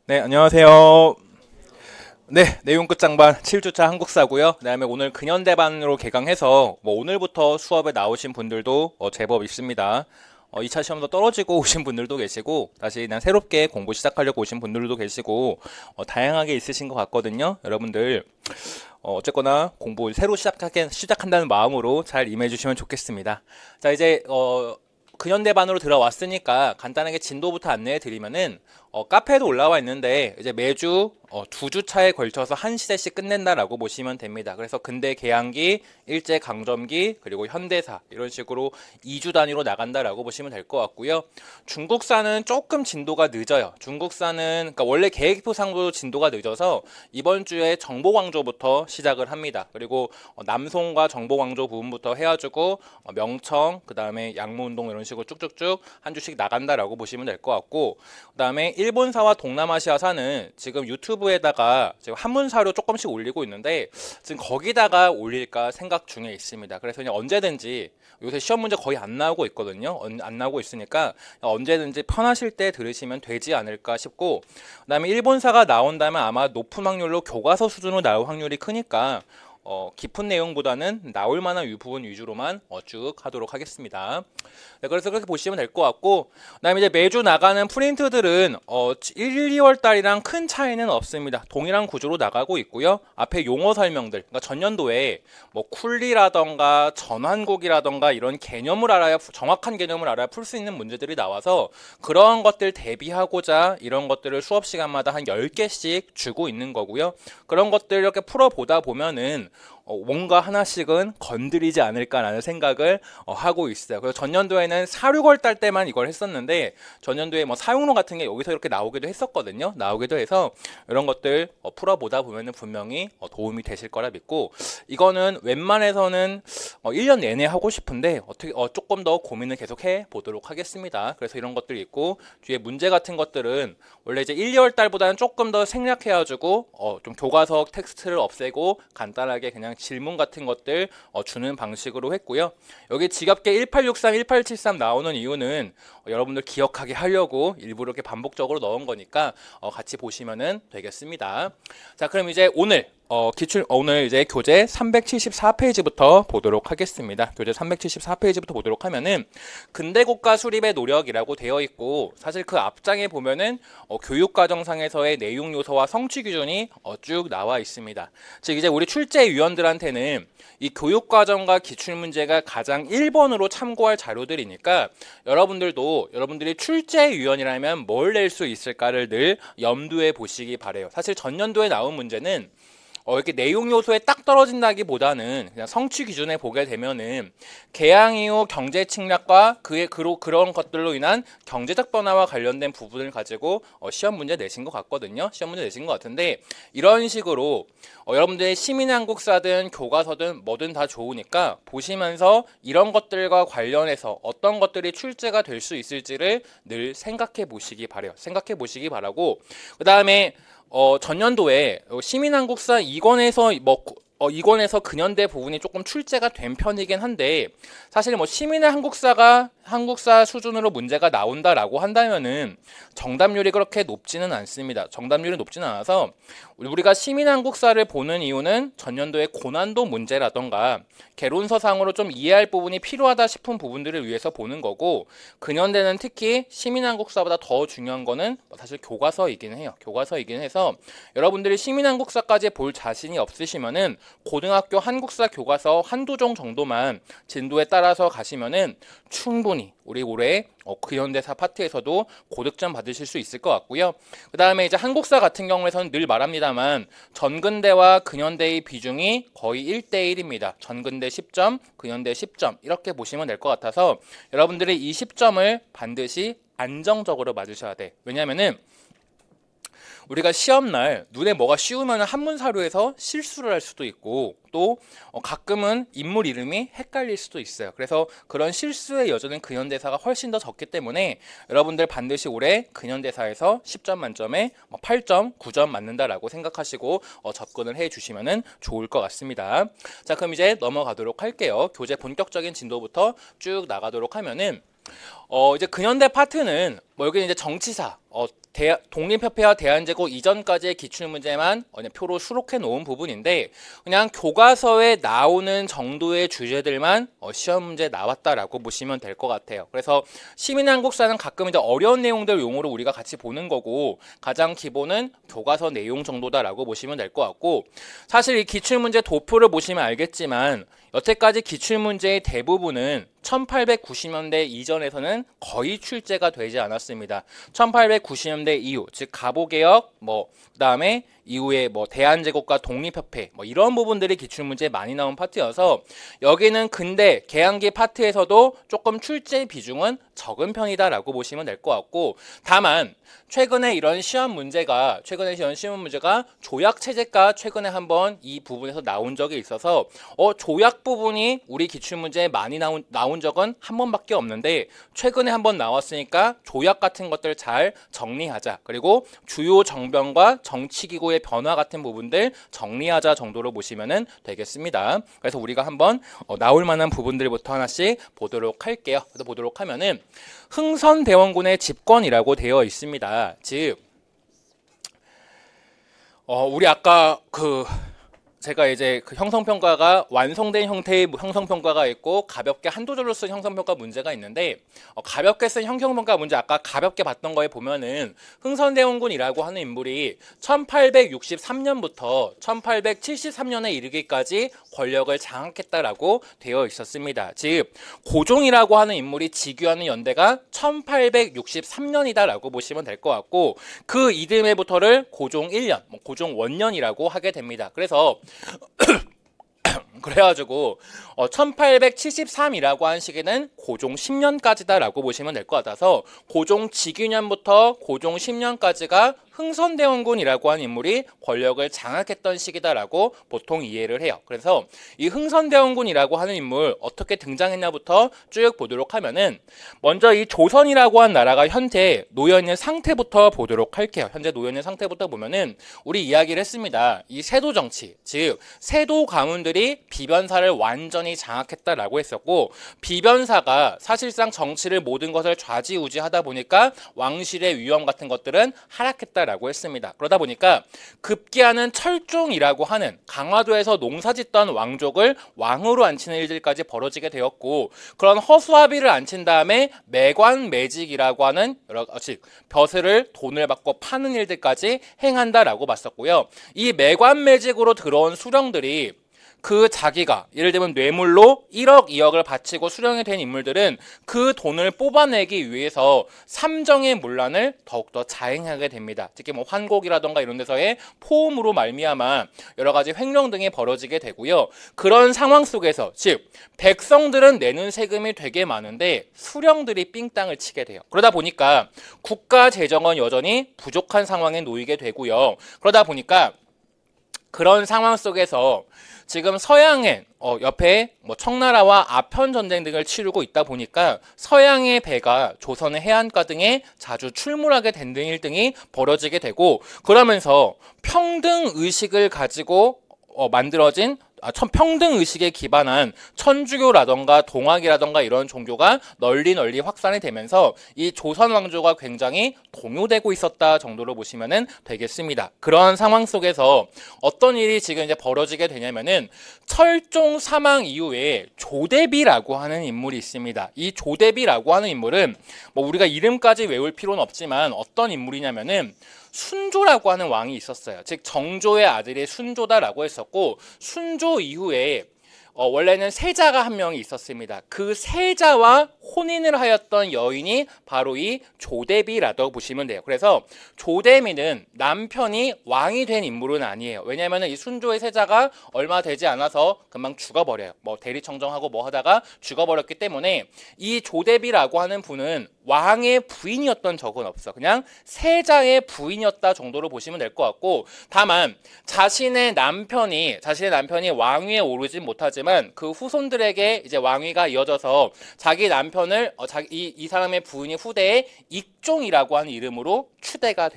네, 안녕하세요. 네, 내용 끝장반 7주차 한국사고요. 그다음에 오늘 근현대반으로 개강해서 오늘부터 수업에 나오신 분들도 제법 있습니다. 2차 시험도 떨어지고 오신 분들도 계시고 다시 그냥 새롭게 공부 시작하려고 오신 분들도 계시고 다양하게 있으신 것 같거든요. 여러분들 어쨌거나 공부 새로 시작한다는 마음으로 잘 임해주시면 좋겠습니다. 자, 이제 근현대반으로 들어왔으니까 간단하게 진도부터 안내해 드리면은 카페에도 올라와 있는데 이제 매주 2주차에 걸쳐서 한 시대씩 끝낸다라고 보시면 됩니다. 그래서 근대 개항기, 일제 강점기, 그리고 현대사 이런 식으로 2주 단위로 나간다라고 보시면 될 것 같고요. 중국사는 조금 진도가 늦어요. 중국사는 그러니까 원래 계획표상으로 진도가 늦어서 이번 주에 정보광조부터 시작을 합니다. 그리고 남송과 정보광조 부분부터 해가지고 명청, 그 다음에 양무운동 이런 식으로 쭉쭉쭉 한 주씩 나간다라고 보시면 될 것 같고, 그 다음에 일본사와 동남아시아사는 지금 유튜브에다가 지금 한문사료 조금씩 올리고 있는데 지금 거기다가 올릴까 생각 중에 있습니다. 그래서 그냥 언제든지 요새 시험 문제 거의 안 나오고 있거든요. 안 나오고 있으니까 언제든지 편하실 때 들으시면 되지 않을까 싶고, 그 다음에 일본사가 나온다면 아마 높은 확률로 교과서 수준으로 나올 확률이 크니까 깊은 내용보다는 나올 만한 부분 위주로만 쭉 하도록 하겠습니다. 네, 그래서 그렇게 보시면 될 것 같고, 그다음에 이제 매주 나가는 프린트들은 1, 2월 달이랑 큰 차이는 없습니다. 동일한 구조로 나가고 있고요. 앞에 용어 설명들, 그러니까 전년도에 쿨리라던가 전환곡이라던가 이런 개념을 알아야, 정확한 개념을 알아야 풀 수 있는 문제들이 나와서 그런 것들 대비하고자 이런 것들을 수업 시간마다 한 10개씩 주고 있는 거고요. 그런 것들 이렇게 풀어보다 보면은 뭔가 하나씩은 건드리지 않을까라는 생각을 하고 있어요. 그래서 전년도에는 4, 6월 달 때만 이걸 했었는데 전년도에 사용론 같은 게 여기서 이렇게 나오기도 했었거든요. 나오기도 해서 이런 것들 풀어보다 보면은 분명히 도움이 되실 거라 믿고, 이거는 웬만해서는 1년 내내 하고 싶은데 어떻게 조금 더 고민을 계속 해 보도록 하겠습니다. 그래서 이런 것들이 있고, 뒤에 문제 같은 것들은 원래 이제 1, 2월 달보다는 조금 더 생략해가지고 좀 교과서 텍스트를 없애고 간단하게 그냥 질문 같은 것들 주는 방식으로 했고요. 여기 지겹게 1863, 1873 나오는 이유는 여러분들 기억하게 하려고 일부러 이렇게 반복적으로 넣은 거니까 같이 보시면 되겠습니다. 자, 그럼 이제 오늘 이제 교재 374페이지부터 보도록 하겠습니다. 교재 374페이지부터 보도록 하면은 근대국가 수립의 노력이라고 되어 있고, 사실 그 앞장에 보면은 교육과정상에서의 내용 요소와 성취 기준이 쭉 나와 있습니다. 즉 이제 우리 출제위원들한테는 이 교육과정과 기출문제가 가장 1번으로 참고할 자료들이니까 여러분들이 출제위원이라면 뭘 낼 수 있을까를 늘 염두에 보시기 바래요. 사실 전년도에 나온 문제는 이렇게 내용 요소에 딱 떨어진다기보다는 그냥 성취 기준에 보게 되면은 개항 이후 경제 침략과 그런 것들로 인한 경제적 변화와 관련된 부분을 가지고 시험 문제 내신 것 같거든요. 시험 문제 내신 것 같은데, 이런 식으로 여러분들의 시민한국사든 교과서든 뭐든 다 좋으니까 보시면서 이런 것들과 관련해서 어떤 것들이 출제가 될 수 있을지를 늘 생각해 보시기 바래요. 생각해 보시기 바라고, 그 다음에 전년도에 시민한국사 2권에서 근현대 부분이 조금 출제가 된 편이긴 한데, 사실 시민의 한국사 수준으로 문제가 나온다라고 한다면은 정답률이 그렇게 높지는 않습니다. 정답률이 높지는 않아서 우리가 시민한국사를 보는 이유는 전년도의 고난도 문제라던가 개론서상으로 좀 이해할 부분이 필요하다 싶은 부분들을 위해서 보는 거고, 근현대는 특히 시민한국사보다 더 중요한 거는 사실 교과서이긴 해요. 교과서이긴 해서 여러분들이 시민한국사까지 볼 자신이 없으시면은 고등학교 한국사 교과서 한두 종 정도만 진도에 따라서 가시면은 충분히 우리 올해 근현대사 파트에서도 고득점 받으실 수 있을 것 같고요. 그 다음에 이제 한국사 같은 경우에서는 늘 말합니다만 전근대와 근현대의 비중이 거의 1대1입니다. 전근대 10점, 근현대 10점 이렇게 보시면 될 것 같아서 여러분들이 이 10점을 반드시 안정적으로 맞으셔야 돼. 왜냐면은 우리가 시험날 눈에 뭐가 씌우면 한문 사료에서 실수를 할 수도 있고, 또 가끔은 인물 이름이 헷갈릴 수도 있어요. 그래서 그런 실수의 여전은 근현대사가 훨씬 더 적기 때문에 여러분들 반드시 올해 근현대사에서 10점 만점에 8점, 9점 맞는다라고 생각하시고 접근을 해주시면 좋을 것 같습니다. 자, 그럼 이제 넘어가도록 할게요. 교재 본격적인 진도부터 쭉 나가도록 하면은 이제 근현대 파트는 여기는 이제 정치사, 독립협회와 대한제국 이전까지의 기출문제만 그냥 표로 수록해 놓은 부분인데 그냥 교과서에 나오는 정도의 주제들만 시험 문제 나왔다라고 보시면 될 것 같아요. 그래서 시민한국사는 가끔 이제 어려운 내용들 용어로 우리가 같이 보는 거고 가장 기본은 교과서 내용 정도다라고 보시면 될 것 같고 사실 이 기출문제 도표를 보시면 알겠지만 여태까지 기출문제의 대부분은 1890년대 이전에서는 거의 출제가 되지 않았습니다. 1890년대 이후, 즉 가보개혁, 그다음에 이후에 대한제국과 독립협회 이런 부분들이 기출문제에 많이 나온 파트여서 여기는 근대 개항기 파트에서도 조금 출제 비중은 적은 편이다라고 보시면 될 것 같고 다만 최근에 시험 문제가 조약 체제가 최근에 한번 이 부분에서 나온 적이 있어서 조약 부분이 우리 기출문제에 많이 나온 적은 한 번밖에 없는데 최근에 한번 나왔으니까 조약 같은 것들 잘 정리하자. 그리고 주요 정변과 정치기구의 변화 같은 부분들 정리하자 정도로 보시면 되겠습니다. 그래서 우리가 한번 나올 만한 부분들부터 하나씩 보도록 할게요. 그래서 보도록 하면은 흥선대원군의 집권이라고 되어 있습니다. 즉 우리 아까 제가 이제 형성평가가 완성된 형태의 형성평가가 있고 가볍게 한두 줄로 쓴 형성평가 문제가 있는데 가볍게 쓴 형성평가 문제 아까 가볍게 봤던 거에 보면은 흥선대원군이라고 하는 인물이 1863년부터 1873년에 이르기까지 권력을 장악했다라고 되어 있었습니다. 즉 고종이라고 하는 인물이 즉위하는 연대가 1863년이다라고 보시면 될 것 같고 그 이듬해부터를 고종 1년, 고종 원년이라고 하게 됩니다. 그래서 그래가지고 1873이라고 한 시기는 고종 10년까지다라고 보시면 될 것 같아서 고종 즉위년부터 고종 10년까지가 흥선대원군이라고 하는 인물이 권력을 장악했던 시기다라고 보통 이해를 해요. 그래서 이 흥선대원군이라고 하는 인물 어떻게 등장했냐부터 쭉 보도록 하면은 먼저 이 조선이라고 하는 나라가 현재 놓여 있는 상태부터 보도록 할게요. 현재 놓여 있는 상태부터 보면은 우리 이야기를 했습니다. 이 세도 정치, 즉 세도 가문들이 비변사를 완전히 장악했다라고 했었고 비변사가 사실상 정치를 모든 것을 좌지우지하다 보니까 왕실의 위험 같은 것들은 하락했다. 라고 했습니다. 그러다 보니까 급기야는 철종이라고 하는 강화도에서 농사짓던 왕족을 왕으로 앉히는 일들까지 벌어지게 되었고 그런 허수아비를 앉힌 다음에 매관매직이라고 하는 여러 가지 벼슬을 돈을 받고 파는 일들까지 행한다라고 봤었고요. 이 매관매직으로 들어온 수령들이 그 자기가 예를 들면 뇌물로 1억, 2억을 바치고 수령이 된 인물들은 그 돈을 뽑아내기 위해서 삼정의 문란을 더욱더 자행하게 됩니다. 특히 환곡이라던가 이런 데서의 포음으로 말미암아 여러 가지 횡령 등이 벌어지게 되고요. 그런 상황 속에서 즉 백성들은 내는 세금이 되게 많은데 수령들이 삥땅을 치게 돼요. 그러다 보니까 국가 재정은 여전히 부족한 상황에 놓이게 되고요. 그러다 보니까 그런 상황 속에서 지금 서양엔 옆에 청나라와 아편 전쟁 등을 치르고 있다 보니까 서양의 배가 조선의 해안가 등에 자주 출몰하게 된 등 일등이 벌어지게 되고 그러면서 평등 의식을 가지고 만들어진 평등 의식에 기반한 천주교라던가 동학이라던가 이런 종교가 널리 확산이 되면서 이 조선 왕조가 굉장히 동요되고 있었다 정도로 보시면 되겠습니다. 그런 상황 속에서 어떤 일이 지금 이제 벌어지게 되냐면은 철종 사망 이후에 조대비라고 하는 인물이 있습니다. 이 조대비라고 하는 인물은 우리가 이름까지 외울 필요는 없지만 어떤 인물이냐면은 순조라고 하는 왕이 있었어요. 즉 정조의 아들이 순조다라고 했었고 순조 이후에 원래는 세자가 한 명이 있었습니다. 그 세자와 혼인을 하였던 여인이 바로 이 조대비라고 보시면 돼요. 그래서 조대비는 남편이 왕이 된 인물은 아니에요. 왜냐하면 이 순조의 세자가 얼마 되지 않아서 금방 죽어버려요. 대리청정하고 하다가 죽어버렸기 때문에 이 조대비라고 하는 분은 왕의 부인이었던 적은 없어. 그냥 세자의 부인이었다 정도로 보시면 될 것 같고 다만 자신의 남편이 왕위에 오르진 못하지만 그 후손들에게 이제 왕위가 이어져서 자기 남편을 이 사람의 부인이 후대에 익종이라고 하는 이름으로 추대가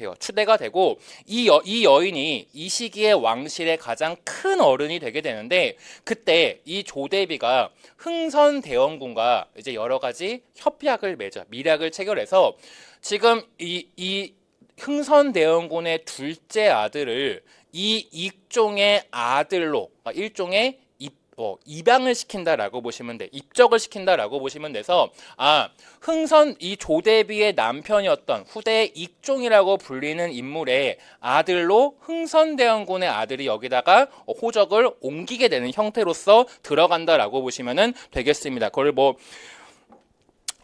되고 이 여인이 이 시기에 왕실의 가장 큰 어른이 되게 되는데 그때 이 조대비가 흥선대원군과 이제 여러 가지 협약을 맺어 밀약을 체결해서 지금 이 흥선대원군의 둘째 아들을 이 익종의 아들로, 일종의 입양을 시킨다라고 보시면 돼. 입적을 시킨다라고 보시면 돼서 흥선 이 조대비의 남편이었던 후대의 익종이라고 불리는 인물의 아들로 흥선대원군의 아들이 여기다가 호적을 옮기게 되는 형태로서 들어간다라고 보시면 되겠습니다. 그걸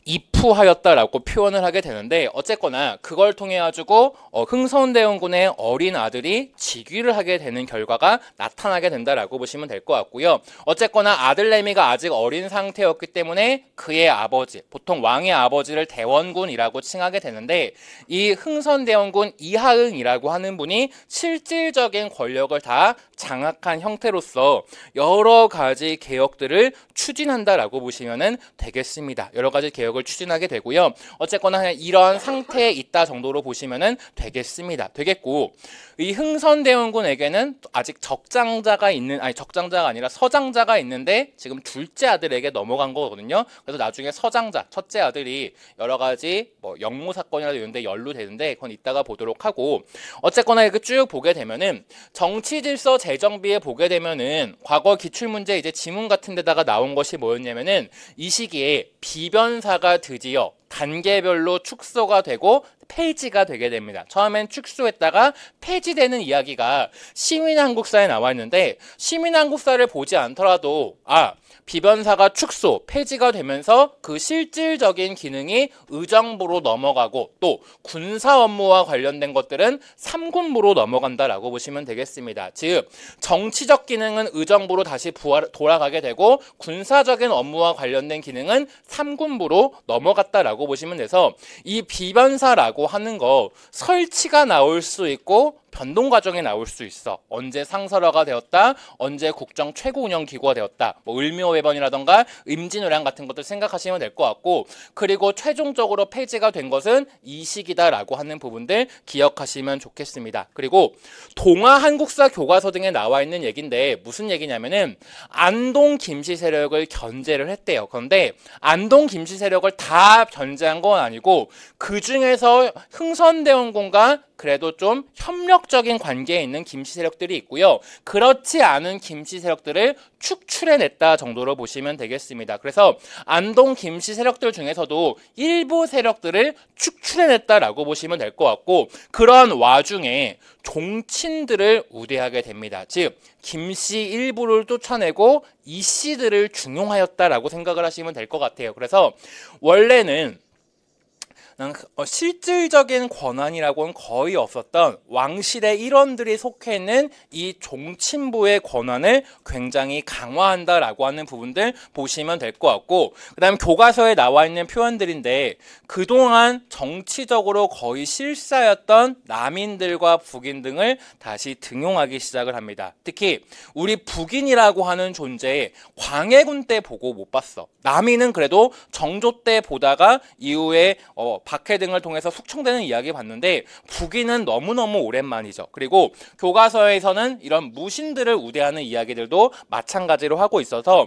입후하였다라고 표현을 하게 되는데 어쨌거나 그걸 통해 가지고 흥선대원군의 어린 아들이 즉위를 하게 되는 결과가 나타나게 된다라고 보시면 될 것 같고요. 어쨌거나 아들내미가 아직 어린 상태였기 때문에 그의 아버지, 보통 왕의 아버지를 대원군이라고 칭하게 되는데 이 흥선대원군 이하응이라고 하는 분이 실질적인 권력을 다 장악한 형태로서 여러 가지 개혁들을 추진한다라고 보시면 되겠습니다. 여러 가지 개혁을 추진하게 되고요. 어쨌거나 그냥 이런 상태에 있다 정도로 보시면 되겠고 이 흥선대원군에게는 아직 적장자가 아니라 서장자가 있는데 지금 둘째 아들에게 넘어간 거거든요. 그래서 나중에 서장자, 첫째 아들이 여러 가지 역모 사건이라도 이런 데 연루되는데 그건 이따가 보도록 하고 어쨌거나 이렇게 쭉 보게 되면은 정치 질서 재정비에 보게 되면은 과거 기출문제 이제 지문 같은 데다가 나온 것이 뭐였냐면은 이 시기에 비변사가 드디어 단계별로 축소가 되고 폐지가 되게 됩니다. 처음엔 축소했다가 폐지되는 이야기가 시민한국사에 나와 있는데 시민한국사를 보지 않더라도 비변사가 축소, 폐지가 되면서 그 실질적인 기능이 의정부로 넘어가고 또 군사 업무와 관련된 것들은 삼군부로 넘어간다라고 보시면 되겠습니다. 즉 정치적 기능은 의정부로 다시 돌아가게 되고 군사적인 업무와 관련된 기능은 삼군부로 넘어갔다라고 보시면 돼서 이 비변사라고 하는 거 설치가 나올 수 있고 변동 과정에 나올 수 있어. 언제 상설화가 되었다, 언제 국정 최고운영기구가 되었다. 을묘회번이라던가 임진왜란 같은 것들 생각하시면 될 것 같고 그리고 최종적으로 폐지가 된 것은 이 시기다라고 하는 부분들 기억하시면 좋겠습니다. 그리고 동아한국사 교과서 등에 나와 있는 얘기인데 무슨 얘기냐면은 안동 김씨 세력을 견제를 했대요. 그런데 안동 김씨 세력을 다 견제한 건 아니고 그 중에서 흥선대원군과 그래도 좀 협력적인 관계에 있는 김씨 세력들이 있고요. 그렇지 않은 김씨 세력들을 축출해냈다 정도로 보시면 되겠습니다. 그래서 안동 김씨 세력들 중에서도 일부 세력들을 축출해냈다라고 보시면 될 것 같고 그런 와중에 종친들을 우대하게 됩니다. 즉 김씨 일부를 쫓아내고 이씨들을 중용하였다라고 생각을 하시면 될 것 같아요. 그래서 원래는 실질적인 권한이라고는 거의 없었던 왕실의 일원들이 속해 있는 이 종친부의 권한을 굉장히 강화한다라고 하는 부분들 보시면 될 것 같고 그 다음에 교과서에 나와 있는 표현들인데 그동안 정치적으로 거의 실사였던 남인들과 북인 등을 다시 등용하기 시작을 합니다. 특히 우리 북인이라고 하는 존재 광해군 때 보고 못 봤어. 남인은 그래도 정조 때 보다가 이후에 박해 등을 통해서 숙청되는 이야기 봤는데 북인은 너무너무 오랜만이죠. 그리고 교과서에서는 이런 무신들을 우대하는 이야기들도 마찬가지로 하고 있어서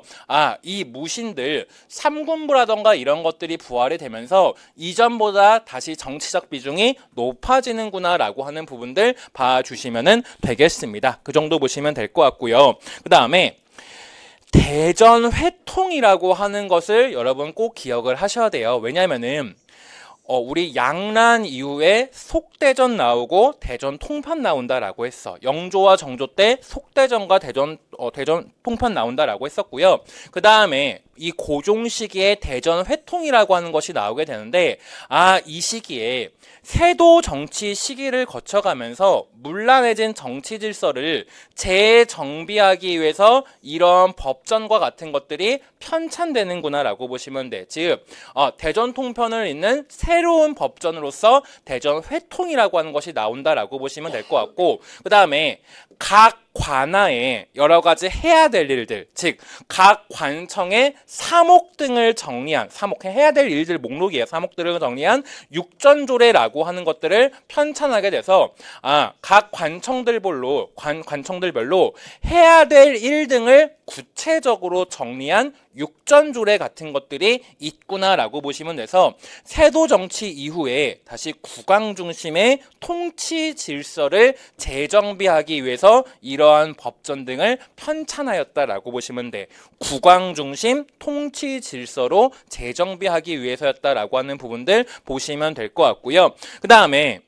이 무신들 삼군부라던가 이런 것들이 부활이 되면서 이전보다 다시 정치적 비중이 높아지는구나 라고 하는 부분들 봐주시면 되겠습니다. 그 정도 보시면 될 것 같고요. 그 다음에 대전회통이라고 하는 것을 여러분 꼭 기억을 하셔야 돼요. 왜냐하면은 우리 양란 이후에 속대전 나오고 대전 통편 나온다라고 했어. 영조와 정조 때 속대전과 대전 통편 나온다라고 했었고요. 그 다음에 이 고종 시기에 대전 회통이라고 하는 것이 나오게 되는데 이 시기에 세도 정치 시기를 거쳐가면서 문란해진 정치 질서를 재정비하기 위해서 이런 법전과 같은 것들이 편찬되는구나 라고 보시면 돼. 즉 대전 통편을 잇는 새로운 법전으로서 대전 회통이라고 하는 것이 나온다라고 보시면 될 것 같고 그 다음에 각 관하에 여러 가지 해야 될 일들, 즉 각 관청의 사목 등을 정리한 해야 될 일들 목록이에요. 사목들을 정리한 육전조례라고 하는 것들을 편찬하게 돼서 각 관청들별로 해야 될 일 등을 구체적으로 정리한 육전조례 같은 것들이 있구나라고 보시면 돼서 세도 정치 이후에 다시 국왕 중심의 통치 질서를 재정비하기 위해서 이러한 법전 등을 편찬하였다라고 보시면 돼. 국왕 중심 통치 질서로 재정비하기 위해서였다라고 하는 부분들 보시면 될 것 같고요. 그 다음에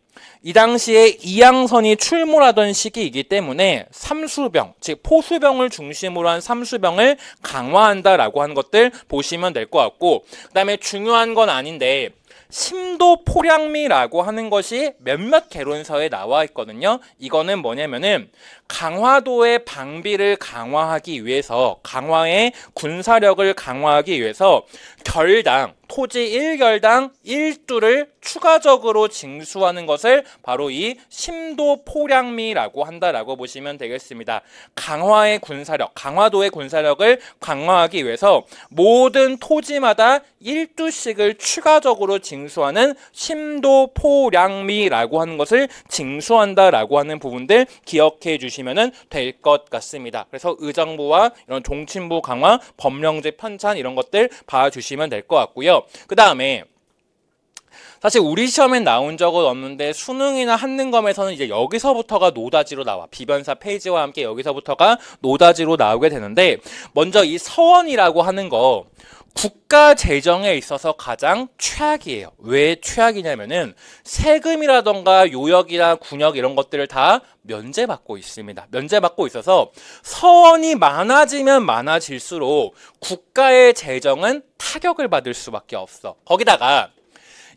이 당시에 이양선이 출몰하던 시기이기 때문에 삼수병, 즉 포수병을 중심으로 한 삼수병을 강화한다라고 하는 것들 보시면 될 것 같고, 그 다음에 중요한 건 아닌데 심도포량미라고 하는 것이 몇몇 개론서에 나와 있거든요. 이거는 뭐냐면은 강화도의 방비를 강화하기 위해서, 강화의 군사력을 강화하기 위해서 결당, 토지 1결당 1두를 추가적으로 징수하는 것을 바로 이 심도포량미라고 한다라고 보시면 되겠습니다. 강화의 군사력, 강화도의 군사력을 강화하기 위해서 모든 토지마다 1두씩을 추가적으로 징수하는 심도포량미라고 하는 것을 징수한다라고 하는 부분들 기억해 주시면 될 것 같습니다. 그래서 의정부와 이런 종친부 강화, 법령제 편찬 이런 것들 봐주시면 될 것 같고요. 그 다음에 사실 우리 시험엔 나온 적은 없는데 수능이나 한능검에서는 이제 여기서부터가 노다지로 나와. 비변사 페이지와 함께 여기서부터가 노다지로 나오게 되는데, 먼저 이 서원이라고 하는 거 국가 재정에 있어서 가장 최악이에요. 왜 최악이냐면은 세금이라던가 요역이나 군역 이런 것들을 다 면제받고 있습니다. 면제받고 있어서 서원이 많아지면 많아질수록 국가의 재정은 타격을 받을 수밖에 없어. 거기다가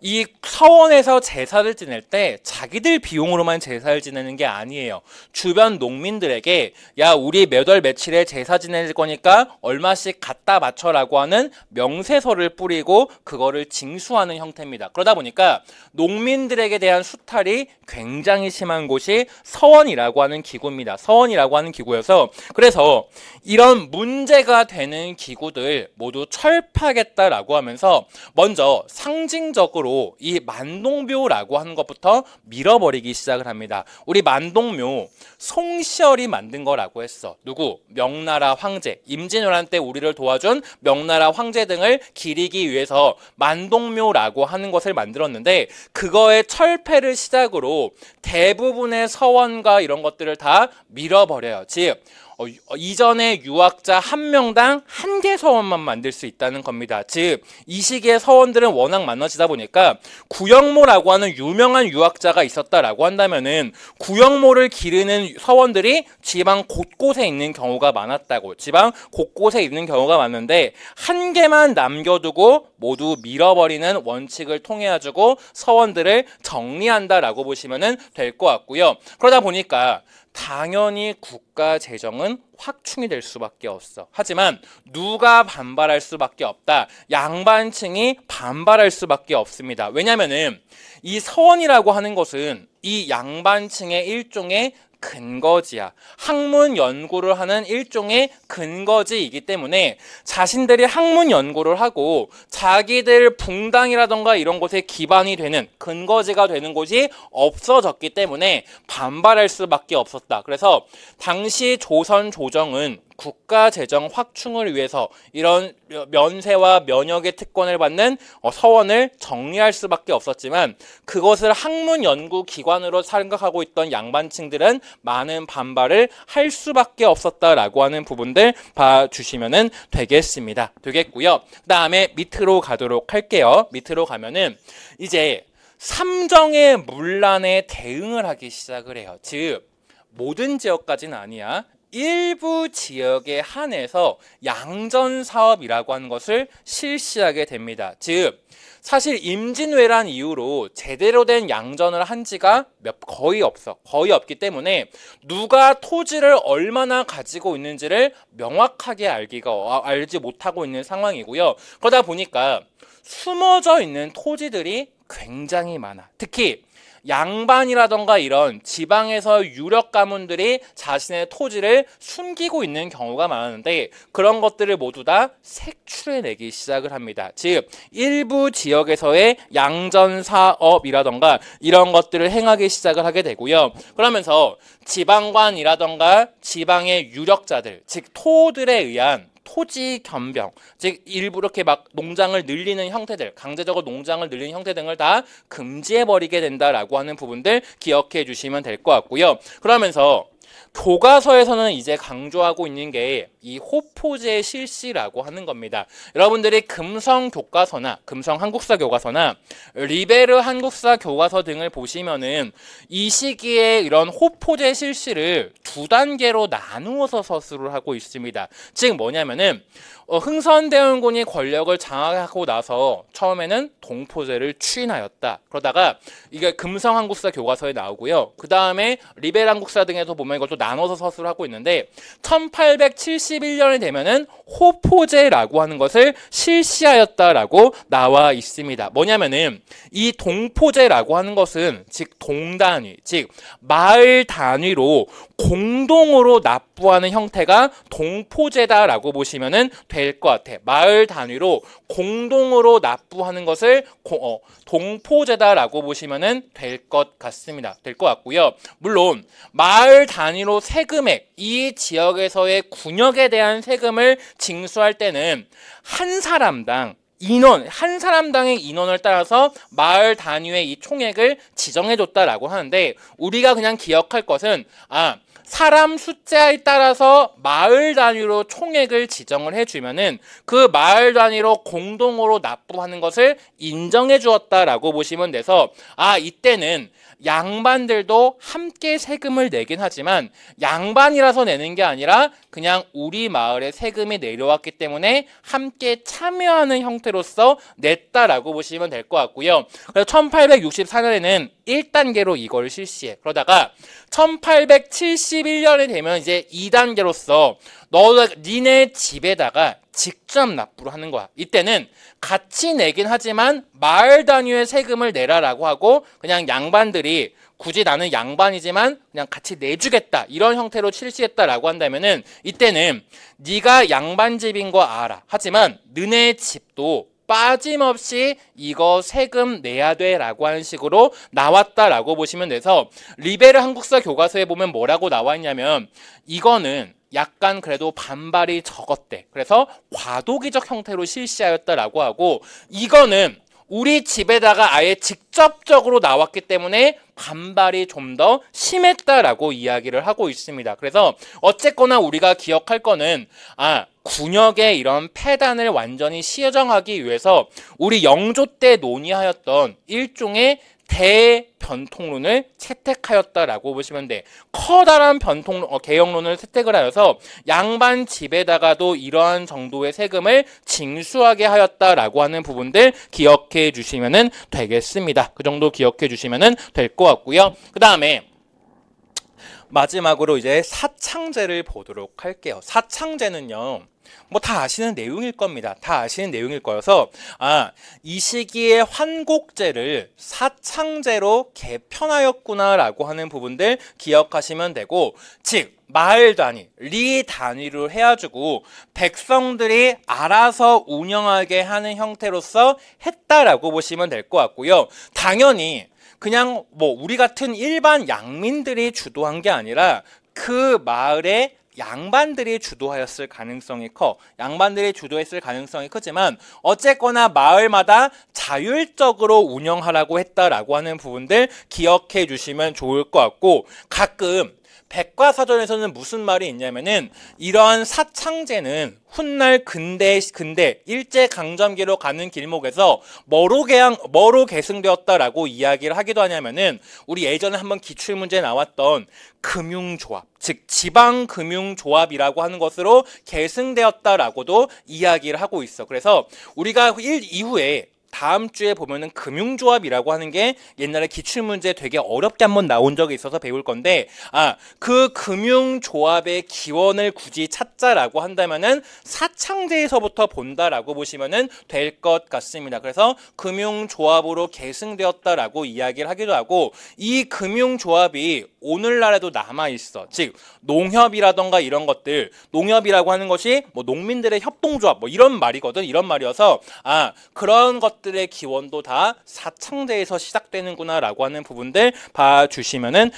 이 서원에서 제사를 지낼 때 자기들 비용으로만 제사를 지내는 게 아니에요. 주변 농민들에게 야, 우리 몇 월 며칠에 제사 지낼 거니까 얼마씩 갖다 바쳐라고 하는 명세서를 뿌리고 그거를 징수하는 형태입니다. 그러다 보니까 농민들에게 대한 수탈이 굉장히 심한 곳이 서원이라고 하는 기구입니다. 서원이라고 하는 기구여서, 그래서 이런 문제가 되는 기구들 모두 철폐하겠다라고 하면서 먼저 상징적으로 이 만동묘라고 하는 것부터 밀어버리기 시작을 합니다. 우리 만동묘 송시열이 만든 거라고 했어. 누구? 명나라 황제, 임진왜란 때 우리를 도와준 명나라 황제 등을 기리기 위해서 만동묘라고 하는 것을 만들었는데, 그거의 철폐를 시작으로 대부분의 서원과 이런 것들을 다 밀어버려요. 즉 이전에 유학자 한 명당 한 개 서원만 만들 수 있다는 겁니다. 즉 이 시기에 서원들은 워낙 많아지다 보니까 구영모라고 하는 유명한 유학자가 있었다라고 한다면은 구영모를 기르는 서원들이 지방 곳곳에 있는 경우가 많았다고. 지방 곳곳에 있는 경우가 많은데 한 개만 남겨두고 모두 밀어버리는 원칙을 통해 가지고 서원들을 정리한다라고 보시면 될 것 같고요. 그러다 보니까 당연히 국가 재정은 확충이 될 수밖에 없어. 하지만 누가 반발할 수밖에 없다? 양반층이 반발할 수밖에 없습니다. 왜냐면은 이 서원이라고 하는 것은 이 양반층의 일종의 근거지야. 학문 연구를 하는 일종의 근거지이기 때문에 자신들이 학문 연구를 하고 자기들 붕당이라던가 이런 곳에 기반이 되는 근거지가 되는 곳이 없어졌기 때문에 반발할 수밖에 없었다. 그래서 당시 조선 조정은 국가 재정 확충을 위해서 이런 면세와 면역의 특권을 받는 서원을 정리할 수밖에 없었지만, 그것을 학문 연구 기관으로 생각하고 있던 양반층들은 많은 반발을 할 수밖에 없었다라고 하는 부분들 봐주시면 되겠고요. 그 다음에 밑으로 가도록 할게요. 밑으로 가면은 이제 삼정의 문란에 대응을 하기 시작을 해요. 즉 모든 지역까지는 아니야. 일부 지역에 한해서 양전사업이라고 하는 것을 실시하게 됩니다. 즉 사실 임진왜란 이후로 제대로 된 양전을 한 지가 거의 없기 때문에 누가 토지를 얼마나 가지고 있는지를 명확하게 알지 못하고 있는 상황이고요. 그러다 보니까 숨어져 있는 토지들이 굉장히 많아. 특히 양반이라던가 이런 지방에서 유력 가문들이 자신의 토지를 숨기고 있는 경우가 많았는데, 그런 것들을 모두 다 색출해내기 시작을 합니다. 즉 일부 지역에서의 양전사업이라던가 이런 것들을 행하기 시작을 하게 되고요. 그러면서 지방관이라던가 지방의 유력자들, 즉 토들에 의한 토지 겸병, 즉 일부 이렇게 막 농장을 늘리는 형태들, 강제적으로 농장을 늘리는 형태 등을 다 금지해버리게 된다라고 하는 부분들 기억해 주시면 될 것 같고요. 그러면서 교과서에서는 이제 강조하고 있는 게 이 호포제 실시라고 하는 겁니다. 여러분들이 금성 교과서나 금성 한국사 교과서나 리베르 한국사 교과서 등을 보시면은 이 시기에 이런 호포제 실시를 두 단계로 나누어서 서술을 하고 있습니다. 즉 뭐냐면은 흥선대원군이 권력을 장악하고 나서 처음에는 동포제를 추인하였다. 그러다가 이게 금성 한국사 교과서에 나오고요. 그 다음에 리베르 한국사 등에서 보면 이걸 또 나눠서 서술을 하고 있는데 1871년이 되면은 호포제라고 하는 것을 실시하였다라고 나와 있습니다. 뭐냐면은 이 동포제라고 하는 것은 즉 동단위, 즉 마을 단위로 공동으로 납부하는 형태가 동포제다라고 보시면은 될 것 같아. 마을 단위로 공동으로 납부하는 것을 동포제다라고 보시면은 될 것 같습니다. 될 것 같고요. 물론 마을 단위로 세금액, 이 지역에서의 군역에 대한 세금을 징수할 때는 한 사람당 인원, 한 사람당의 인원을 따라서 마을 단위의 이 총액을 지정해줬다라고 하는데 우리가 그냥 기억할 것은 사람 숫자에 따라서 마을 단위로 총액을 지정을 해주면은 그 마을 단위로 공동으로 납부하는 것을 인정해 주었다라고 보시면 돼서 이때는 양반들도 함께 세금을 내긴 하지만 양반이라서 내는 게 아니라 그냥 우리 마을에 세금이 내려왔기 때문에 함께 참여하는 형태로서 냈다라고 보시면 될 것 같고요. 그래서 1864년에는 1단계로 이걸 실시해. 그러다가 1871년이 되면 이제 2단계로서 니네 집에다가 직접 납부를 하는 거야. 이때는 같이 내긴 하지만 마을 단위의 세금을 내라라고 하고 그냥 양반들이 굳이 나는 양반이지만 그냥 같이 내주겠다 이런 형태로 실시했다라고 한다면은 이때는 네가 양반 집인 거 알아. 하지만 너네 집도 빠짐없이 이거 세금 내야 돼 라고 하는 식으로 나왔다라고 보시면 돼서 리베르 한국사 교과서에 보면 뭐라고 나와 있냐면 이거는 약간 그래도 반발이 적었대. 그래서 과도기적 형태로 실시하였다라고 하고 이거는 우리 집에다가 아예 직접적으로 나왔기 때문에 반발이 좀 더 심했다라고 이야기를 하고 있습니다. 그래서 어쨌거나 우리가 기억할 거는 군역의 이런 폐단을 완전히 시정하기 위해서 우리 영조 때 논의하였던 일종의 대변통론을 채택하였다라고 보시면 돼. 커다란 개혁론을 채택을 하여서 양반 집에다가도 이러한 정도의 세금을 징수하게 하였다라고 하는 부분들 기억해 주시면 되겠습니다. 그 정도 기억해 주시면 될 것 같고요. 그 다음에 마지막으로 이제 사창제를 보도록 할게요. 사창제는요. 뭐 다 아시는 내용일 겁니다. 다 아시는 내용일 거여서 이 시기에 환곡제를 사창제로 개편하였구나라고 하는 부분들 기억하시면 되고 즉 마을 단위, 리 단위로 해가지고 백성들이 알아서 운영하게 하는 형태로서 했다라고 보시면 될 것 같고요. 당연히 그냥 뭐 우리 같은 일반 양민들이 주도한 게 아니라 그 마을에 양반들이 주도하였을 가능성이 커. 양반들이 주도했을 가능성이 크지만 어쨌거나 마을마다 자율적으로 운영하라고 했다라고 하는 부분들 기억해 주시면 좋을 것 같고 가끔 백과사전에서는 무슨 말이 있냐면은 이러한 사창제는 훗날 근대 일제강점기로 가는 길목에서 뭐로 계승되었다라고 이야기를 하기도 하냐면은 우리 예전에 한번 기출문제에 나왔던 금융조합, 즉 지방금융조합이라고 하는 것으로 계승되었다라고도 이야기를 하고 있어. 그래서 우리가 이후에 다음 주에 보면은 금융조합이라고 하는 게 옛날에 기출문제 되게 어렵게 한번 나온 적이 있어서 배울 건데 그 금융조합의 기원을 굳이 찾자라고 한다면은 사창제에서부터 본다라고 보시면은 될 것 같습니다. 그래서 금융조합으로 계승되었다라고 이야기를 하기도 하고 이 금융조합이 오늘날에도 남아 있어. 즉 농협이라던가 이런 것들, 농협이라고 하는 것이 뭐 농민들의 협동조합 뭐 이런 말이거든. 이런 말이어서 그런 것 것들의 기원도 다 사창제에서 시작되는구나 라고 하는 부분들 봐주시면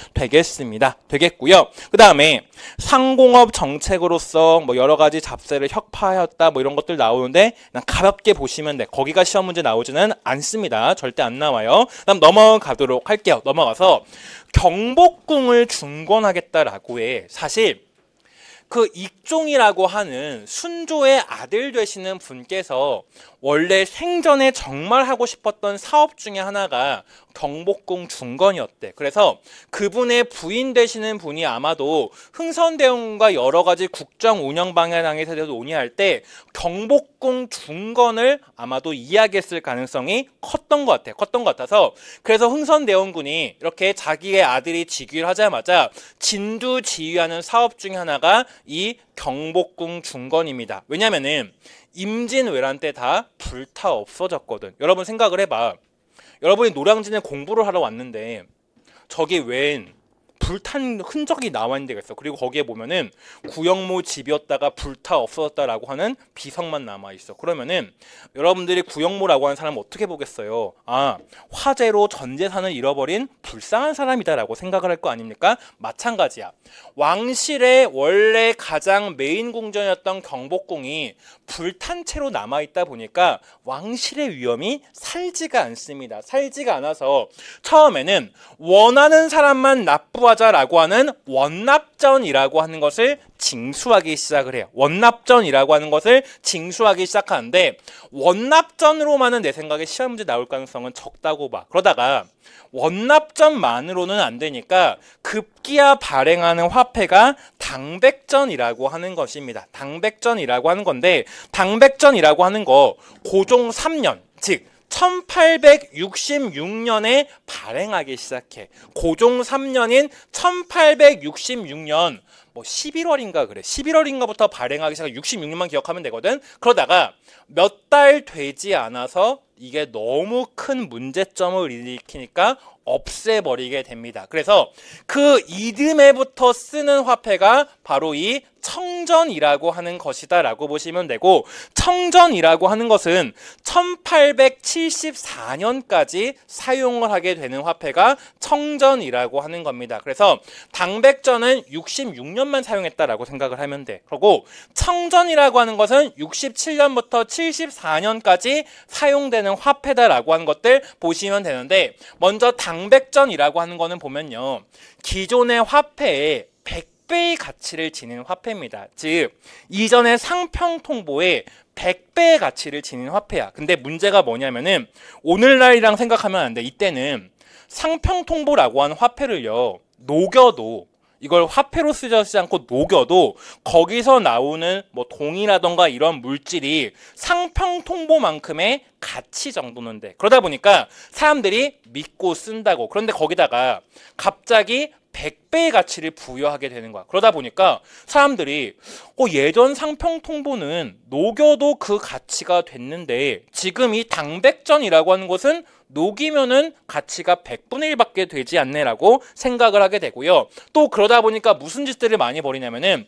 되겠고요. 그 다음에 상공업 정책으로서 뭐 여러 가지 잡세를 혁파하였다 뭐 이런 것들 나오는데 그냥 가볍게 보시면 돼. 거기가 시험 문제 나오지는 않습니다. 절대 안 나와요. 그다음 넘어가도록 할게요. 넘어가서 경복궁을 중건하겠다라고 해. 사실 그 익종이라고 하는 순조의 아들 되시는 분께서 원래 생전에 정말 하고 싶었던 사업 중에 하나가 경복궁 중건이었대. 그래서 그분의 부인 되시는 분이 아마도 흥선대원과 여러 가지 국정 운영 방향에 대해서 논의할 때 경복궁 중건을 아마도 이야기했을 가능성이 컸던 것 같아서 그래서 흥선대원군이 이렇게 자기의 아들이 즉위를 하자마자 진두지휘하는 사업 중에 하나가 이 경복궁 중건입니다. 왜냐면은 임진왜란 때 다 불타 없어졌거든. 여러분 생각을 해봐. 여러분이 노량진에 공부를 하러 왔는데 저기 웬 불탄 흔적이 나와 있는 데가 있어. 그리고 거기에 보면은 구영모 집이었다가 불타 없어졌다라고 하는 비석만 남아 있어. 그러면은 여러분들이 구영모라고 하는 사람을 어떻게 보겠어요? 아, 화재로 전 재산을 잃어버린 불쌍한 사람이다라고 생각을 할 거 아닙니까? 마찬가지야. 왕실의 원래 가장 메인 궁전이었던 경복궁이 불탄 채로 남아 있다 보니까 왕실의 위험이 살지가 않습니다. 살지가 않아서 처음에는 원하는 사람만 납부하자라고 하는 원납전이라고 하는 것을 징수하기 시작을 해요. 원납전이라고 하는 것을 징수하기 시작하는데 원납전으로만은 내 생각에 시험 문제 나올 가능성은 적다고 봐. 그러다가 원납전만으로는 안 되니까 급기야 발행하는 화폐가 당백전이라고 하는 것입니다. 당백전이라고 하는 건데 당백전이라고 하는 거 고종 3년 즉 1866년에 발행하기 시작해. 고종 3년인 1866년 뭐 11월인가 그래. 11월인가부터 발행하기 시작해. 66년만 기억하면 되거든. 그러다가 몇 달 되지 않아서 이게 너무 큰 문제점을 일으키니까 없애버리게 됩니다. 그래서 그 이듬해부터 쓰는 화폐가 바로 이 청전이라고 하는 것이다 라고 보시면 되고 청전이라고 하는 것은 1874년까지 사용을 하게 되는 화폐가 청전이라고 하는 겁니다. 그래서 당백전은 66년만 사용했다라고 생각을 하면 돼. 그리고 청전이라고 하는 것은 67년부터 74년까지 사용되는 화폐다라고 하는 것들 보시면 되는데 먼저 당백전이라고 하는 거는 보면요. 기존의 화폐에 100배의 가치를 지닌 화폐입니다. 즉 이전의 상평통보에 100배의 가치를 지닌 화폐야. 근데 문제가 뭐냐면은 오늘날이랑 생각하면 안 돼. 이때는 상평통보라고 하는 화폐를요. 녹여도 이걸 화폐로 쓰지 않고 녹여도 거기서 나오는 뭐 동이라던가 이런 물질이 상평통보만큼의 가치 정도는 돼. 그러다 보니까 사람들이 믿고 쓴다고. 그런데 거기다가 갑자기 100배의 가치를 부여하게 되는 거야. 그러다 보니까 사람들이 예전 상평통보는 녹여도 그 가치가 됐는데 지금 이 당백전이라고 하는 것은 녹이면은 가치가 100분의 1밖에 되지 않네라고 생각을 하게 되고요. 또 그러다 보니까 무슨 짓들을 많이 벌이냐면은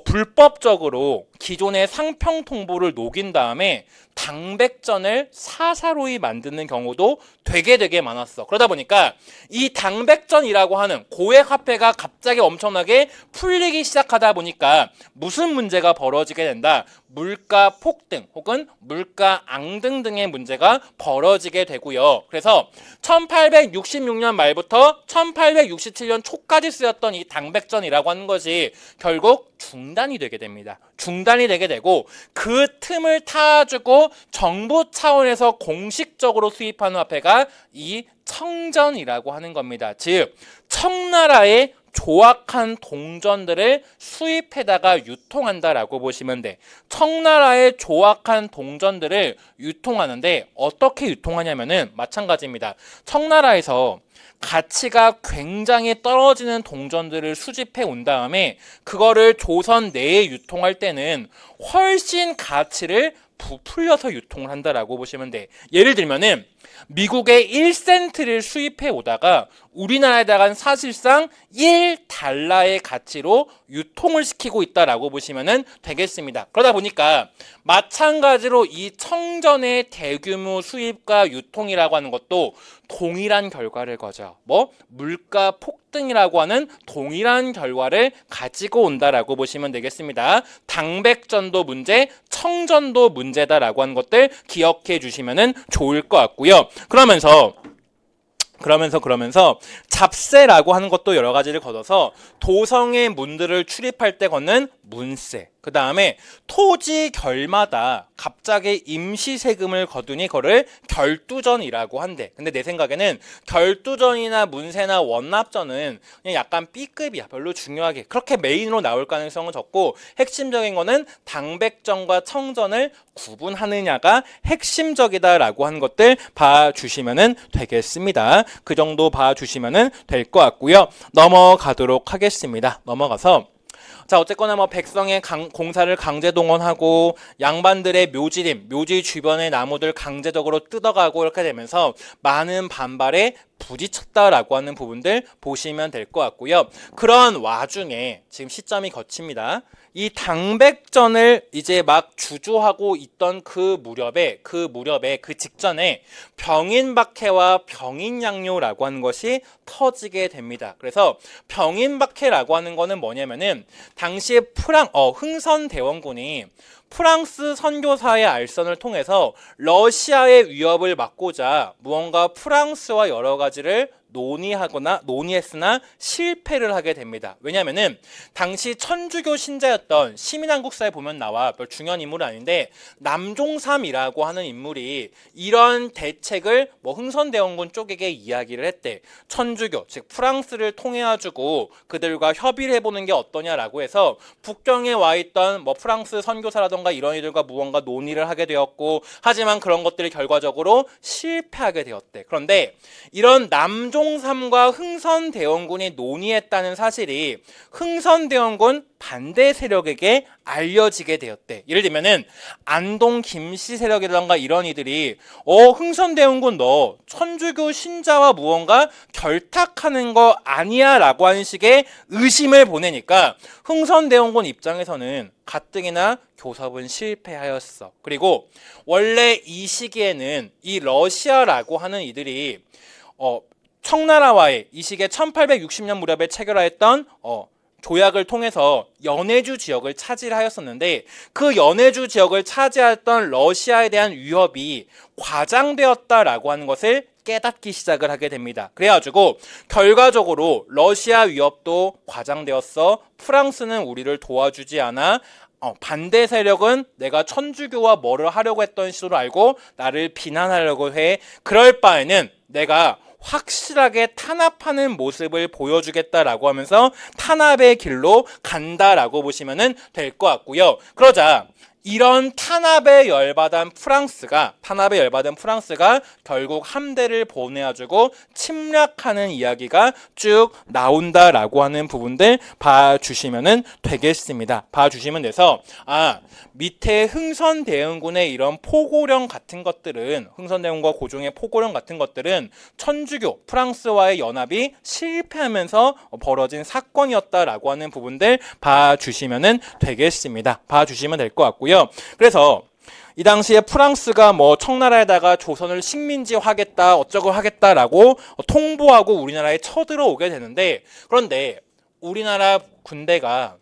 불법적으로 기존의 상평통보를 녹인 다음에 당백전을 사사로이 만드는 경우도 되게 많았어. 그러다 보니까 이 당백전이라고 하는 고액 화폐가 갑자기 엄청나게 풀리기 시작하다 보니까 무슨 문제가 벌어지게 된다? 물가 폭등 혹은 물가 앙등 등의 문제가 벌어지게 되고요. 그래서 1866년 말부터 1867년 초까지 쓰였던 이 당백전이라고 하는 것이 결국 중단이 되게 됩니다. 중단이 되게 되고 그 틈을 타주고 정부 차원에서 공식적으로 수입하는 화폐가 이 청전이라고 하는 겁니다. 즉 청나라의 조악한 동전들을 수입해다가 유통한다라고 보시면 돼. 청나라의 조악한 동전들을 유통하는데 어떻게 유통하냐면은 마찬가지입니다. 청나라에서 가치가 굉장히 떨어지는 동전들을 수집해 온 다음에 그거를 조선 내에 유통할 때는 훨씬 가치를 부풀려서 유통을 한다라고 보시면 돼. 예를 들면은 미국에 1센트를 수입해 오다가 우리나라에다가 사실상 1달러의 가치로 유통을 시키고 있다라고 보시면 되겠습니다. 그러다 보니까 마찬가지로 이 청전의 대규모 수입과 유통이라고 하는 것도 동일한 결과를 거죠. 물가 폭등이라고 하는 동일한 결과를 가지고 온다라고 보시면 되겠습니다. 당백전도 문제, 청전도 문제다라고 하는 것들 기억해 주시면 좋을 것 같고요. 그러면서 잡세라고 하는 것도 여러 가지를 걷어서 도성의 문들을 출입할 때 걷는 문세, 그 다음에 토지 결마다 갑자기 임시세금을 거두니 그거를 결두전이라고 한대. 근데 내 생각에는 결두전이나 문세나 원납전은 그냥 약간 B급이야. 별로 중요하게 그렇게 메인으로 나올 가능성은 적고, 핵심적인 거는 당백전과 청전을 구분하느냐가 핵심적이다라고 하는 것들 봐주시면 되겠습니다. 그 정도 봐주시면 될 것 같고요. 넘어가도록 하겠습니다. 넘어가서 자, 어쨌거나 백성의 공사를 강제 동원하고 양반들의 묘지림, 묘지 주변의 나무들 강제적으로 뜯어가고 이렇게 되면서 많은 반발에 부딪혔다라고 하는 부분들 보시면 될 것 같고요. 그런 와중에 지금 시점이 거칩니다. 이 당백전을 이제 막 주조하고 있던 그 무렵에 그 직전에 병인박해와 병인양요라고 하는 것이 터지게 됩니다. 그래서 병인박해라고 하는 거는 뭐냐면은 당시에 흥선대원군이 프랑스 선교사의 알선을 통해서 러시아의 위협을 막고자 무언가 프랑스와 여러 가지를 논의했으나 실패를 하게 됩니다. 왜냐하면은 당시 천주교 신자였던 시민한국사에 보면 나와, 별 중요한 인물은 아닌데 남종삼이라고 하는 인물이 이런 대책을 흥선대원군 쪽에게 이야기를 했대. 천주교, 즉 프랑스를 통해가지고 그들과 협의를 해보는 게 어떠냐라고 해서 북경에 와 있던 프랑스 선교사라던가 이런 이들과 무언가 논의를 하게 되었고, 하지만 그런 것들이 결과적으로 실패하게 되었대. 그런데 이런 남종삼과 흥선대원군이 논의했다는 사실이 흥선대원군 반대 세력에게 알려지게 되었대. 예를 들면은 안동 김씨 세력이라던가 이런 이들이 흥선대원군 너 천주교 신자와 무언가 결탁하는 거 아니야 라고 하는 식의 의심을 보내니까 흥선대원군 입장에서는 가뜩이나 교섭은 실패하였어. 그리고 원래 이 시기에는 이 러시아라고 하는 이들이 청나라와의 이 시기에 1860년 무렵에 체결하였던 조약을 통해서 연해주 지역을 차지하였었는데, 그 연해주 지역을 차지했던 러시아에 대한 위협이 과장되었다라고 하는 것을 깨닫기 시작을 하게 됩니다. 그래가지고 결과적으로 러시아 위협도 과장되었어. 프랑스는 우리를 도와주지 않아. 반대 세력은 내가 천주교와 뭐를 하려고 했던 시도를 알고 나를 비난하려고 해. 그럴 바에는 내가 확실하게 탄압하는 모습을 보여주겠다라고 하면서 탄압의 길로 간다라고 보시면 될 것 같고요. 그러자 이런 탄압에 열받은 프랑스가 결국 함대를 보내가지고 침략하는 이야기가 쭉 나온다라고 하는 부분들 봐주시면 되겠습니다. 봐주시면 돼서 밑에 흥선대원군의 이런 포고령 같은 것들은, 흥선대원군과 고종의 포고령 같은 것들은 천주교 프랑스와의 연합이 실패하면서 벌어진 사건이었다라고 하는 부분들 봐주시면 되겠습니다. 봐주시면 될 것 같고요. 그래서 이 당시에 프랑스가 청나라에다가 조선을 식민지화하겠다 어쩌고 하겠다라고 통보하고 우리나라에 쳐들어오게 되는데, 그런데 우리나라 군대가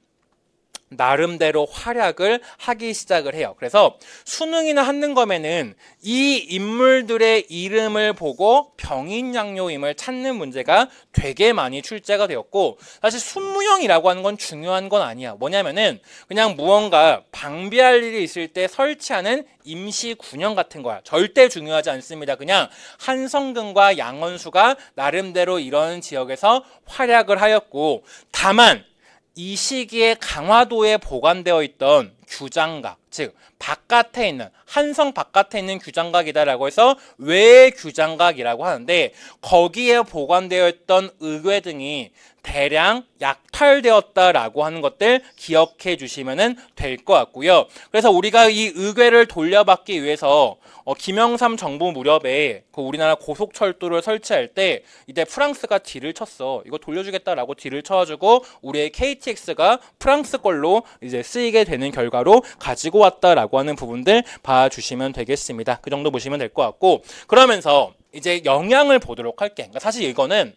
나름대로 활약을 하기 시작을 해요. 그래서 수능이나 한능검에는 이 인물들의 이름을 보고 병인양요임을 찾는 문제가 되게 많이 출제가 되었고, 사실 순무형이라고 하는 건 중요한 건 아니야. 뭐냐면은 그냥 무언가 방비할 일이 있을 때 설치하는 임시 군형 같은 거야. 절대 중요하지 않습니다. 그냥 한성근과 양원수가 나름대로 이런 지역에서 활약을 하였고, 다만 이 시기에 강화도에 보관되어 있던 규장각, 즉 바깥에 있는, 한성 바깥에 있는 규장각이다라고 해서 외 규장각이라고 하는데, 거기에 보관되어 있던 의궤 등이 대량 약탈되었다라고 하는 것들 기억해 주시면 될 것 같고요. 그래서 우리가 이 의궤를 돌려받기 위해서 김영삼 정부 무렵에 그 우리나라 고속철도를 설치할 때 이때 프랑스가 딜을 쳤어. 이거 돌려주겠다라고 딜을 쳐가지고 우리의 KTX가 프랑스 걸로 이제 쓰이게 되는 결과로 가지고 왔다라고 하는 부분들 봐주시면 되겠습니다. 그 정도 보시면 될 것 같고, 그러면서 이제 영향을 보도록 할게. 그러니까 사실 이거는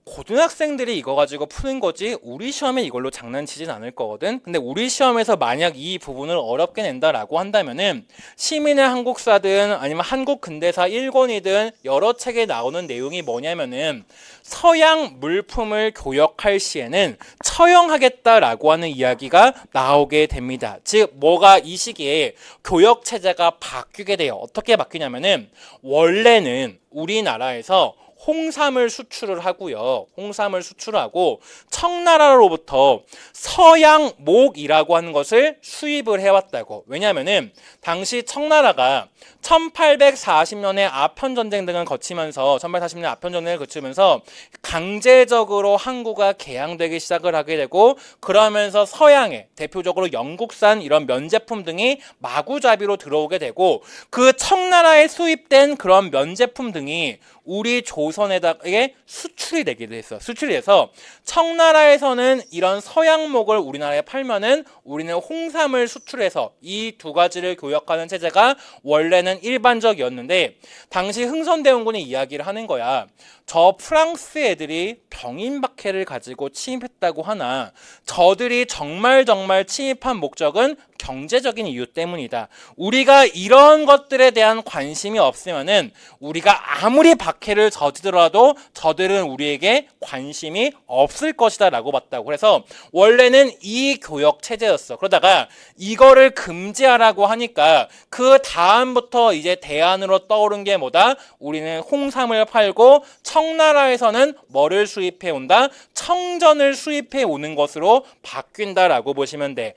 고등학생들이 이거 가지고 푸는 거지 우리 시험에 이걸로 장난치진 않을 거거든. 근데 우리 시험에서 만약 이 부분을 어렵게 낸다라고 한다면은 시민의 한국사든 아니면 한국 근대사 1권이든 여러 책에 나오는 내용이 뭐냐면은 서양 물품을 교역할 시에는 처형하겠다라고 하는 이야기가 나오게 됩니다. 즉 뭐가 이 시기에 교역 체제가 바뀌게 돼요. 어떻게 바뀌냐면은 원래는 우리나라에서 홍삼을 수출을 하고요. 홍삼을 수출하고 청나라로부터 서양목이라고 하는 것을 수입을 해왔다고. 왜냐하면은 당시 청나라가 1840년에 아편전쟁 등을 거치면서 1840년 아편전쟁을 거치면서 강제적으로 항구가 개항되기 시작을 하게 되고, 그러면서 서양에 대표적으로 영국산 이런 면제품 등이 마구잡이로 들어오게 되고, 그 청나라에 수입된 그런 면제품 등이 우리 조선에다가 수출이 되기도 했어. 수출이 돼서 청나라에서는 이런 서양목을 우리나라에 팔면은 우리는 홍삼을 수출해서 이 두 가지를 교역하는 체제가 원래는 일반적이었는데, 당시 흥선대원군이 이야기를 하는 거야. 저 프랑스 애들이 병인박해를 가지고 침입했다고 하나 저들이 정말 침입한 목적은 경제적인 이유 때문이다. 우리가 이런 것들에 대한 관심이 없으면은 우리가 아무리 박해를 저지더라도 저들은 우리에게 관심이 없을 것이다 라고 봤다고. 그래서 원래는 이 교역 체제였어. 그러다가 이거를 금지하라고 하니까 그 다음부터 이제 대안으로 떠오른 게 뭐다? 우리는 홍삼을 팔고 청나라에서는 뭐를 수입해 온다? 청전을 수입해 오는 것으로 바뀐다라고 보시면 돼.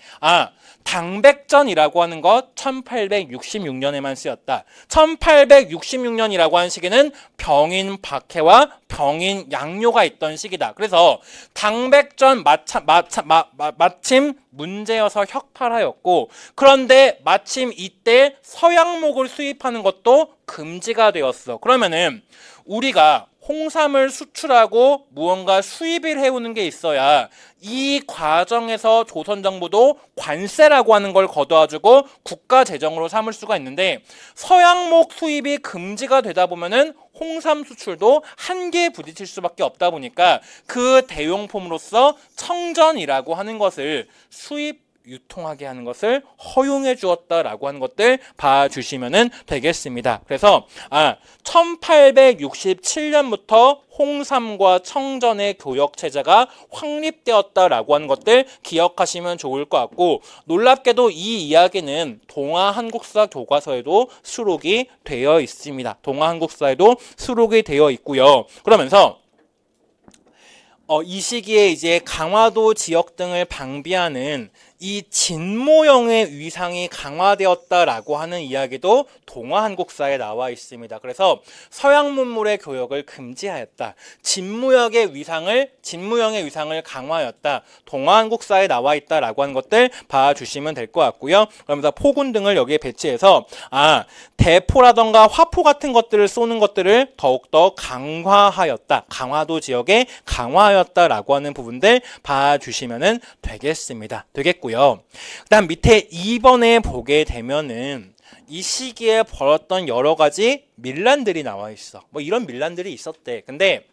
당백전이라고 하는 것 1866년에만 쓰였다. 1866년이라고 하는 시기는 병인 박해와 병인 양요가 있던 시기다. 그래서 당백전 마침 문제여서 혁파하였고, 그런데 마침 이때 서양목을 수입하는 것도 금지가 되었어. 그러면은 우리가 홍삼을 수출하고 무언가 수입을 해오는 게 있어야 이 과정에서 조선정부도 관세라고 하는 걸 걷어와주고 국가 재정으로 삼을 수가 있는데, 서양목 수입이 금지가 되다 보면은 홍삼 수출도 한계에 부딪힐 수밖에 없다 보니까 그 대용품으로서 청전이라고 하는 것을 유통하게 하는 것을 허용해 주었다라고 하는 것들 봐주시면 되겠습니다. 그래서 1867년부터 홍삼과 청전의 교역 체제가 확립되었다라고 하는 것들 기억하시면 좋을 것 같고, 놀랍게도 이 이야기는 동아한국사 교과서에도 수록이 되어 있습니다. 동아한국사에도 수록이 되어 있고요. 그러면서 이 시기에 이제 강화도 지역 등을 방비하는 이 진모형의 위상이 강화되었다라고 하는 이야기도 동아한국사에 나와 있습니다. 그래서 서양 문물의 교역을 금지하였다. 진모형의 위상을 강화하였다. 동아한국사에 나와 있다라고 하는 것들 봐주시면 될 것 같고요. 그러면서 포군 등을 여기에 배치해서 대포라던가 화포 같은 것들을 쏘는 것들을 더욱더 강화하였다. 강화도 지역에 강화하였다라고 하는 부분들 봐주시면 되겠고요. 그다음 밑에 2번에 보게 되면은 이 시기에 벌었던 여러 가지 밀란들이 나와 있어. 뭐 이런 밀란들이 있었대. 근데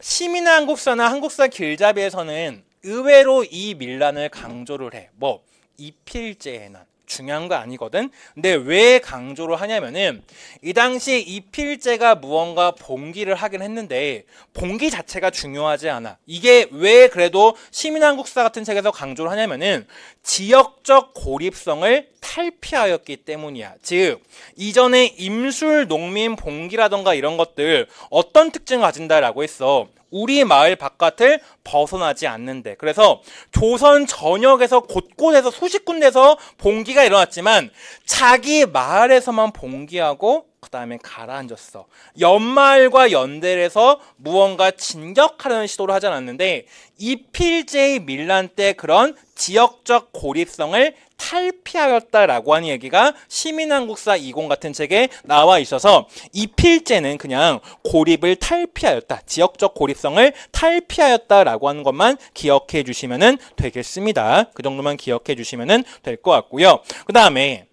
시민의 한국사나 한국사 길잡이에서는 의외로 이 밀란을 강조를 해. 뭐 이필제의 난. 중요한 거 아니거든. 근데 왜 강조를 하냐면은 이 당시 이필제가 무언가 봉기를 하긴 했는데 봉기 자체가 중요하지 않아. 이게 왜 그래도 시민한국사 같은 책에서 강조를 하냐면은 지역적 고립성을 탈피하였기 때문이야. 즉 이전에 임술 농민 봉기라던가 이런 것들 어떤 특징을 가진다라고 했어. 우리 마을 바깥을 벗어나지 않는데, 그래서 조선 전역에서 곳곳에서 수십 군데서 봉기가 일어났지만 자기 마을에서만 봉기하고 그 다음에 가라앉았어. 연말과 연대를 해서 무언가 진격하려는 시도를 하지 않았는데 이필제의 밀란 때 그런 지역적 고립성을 탈피하였다라고 하는 얘기가 시민한국사 20 같은 책에 나와 있어서 이필제는 그냥 고립을 탈피하였다. 지역적 고립성을 탈피하였다라고 하는 것만 기억해 주시면 되겠습니다. 그 정도만 기억해 주시면 될 것 같고요. 그 다음에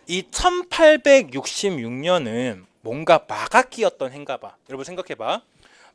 이 1866년은 뭔가 마각기였던 해인가 봐. 여러분 생각해봐.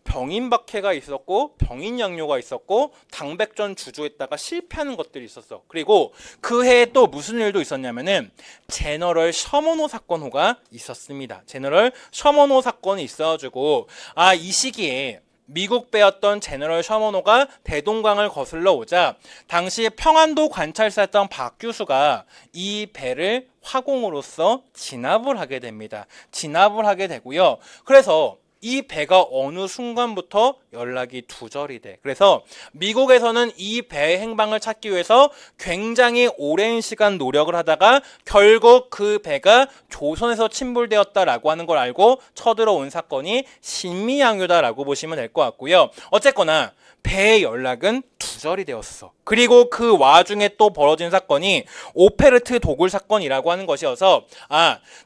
병인박해가 있었고 병인양요가 있었고 당백전 주조했다가 실패하는 것들이 있었어. 그리고 그 해에 또 무슨 일도 있었냐면은 제너럴 셔먼호 사건호가 있었습니다. 제너럴 셔먼호 사건이 있어가지고 이 시기에 미국 배였던 제너럴 셔먼호가 대동강을 거슬러 오자 당시 평안도 관찰사였던 박 교수가 이 배를 화공으로서 진압을 하게 됩니다. 진압을 하게 되고요. 그래서 이 배가 어느 순간부터 연락이 두절이 돼. 그래서 미국에서는 이 배의 행방을 찾기 위해서 굉장히 오랜 시간 노력을 하다가 결국 그 배가 조선에서 침몰되었다라고 하는 걸 알고 쳐들어온 사건이 신미양요다라고 보시면 될 것 같고요. 어쨌거나 배의 연락은 두절이 되었어. 그리고 그 와중에 또 벌어진 사건이 오페르트 도굴 사건이라고 하는 것이어서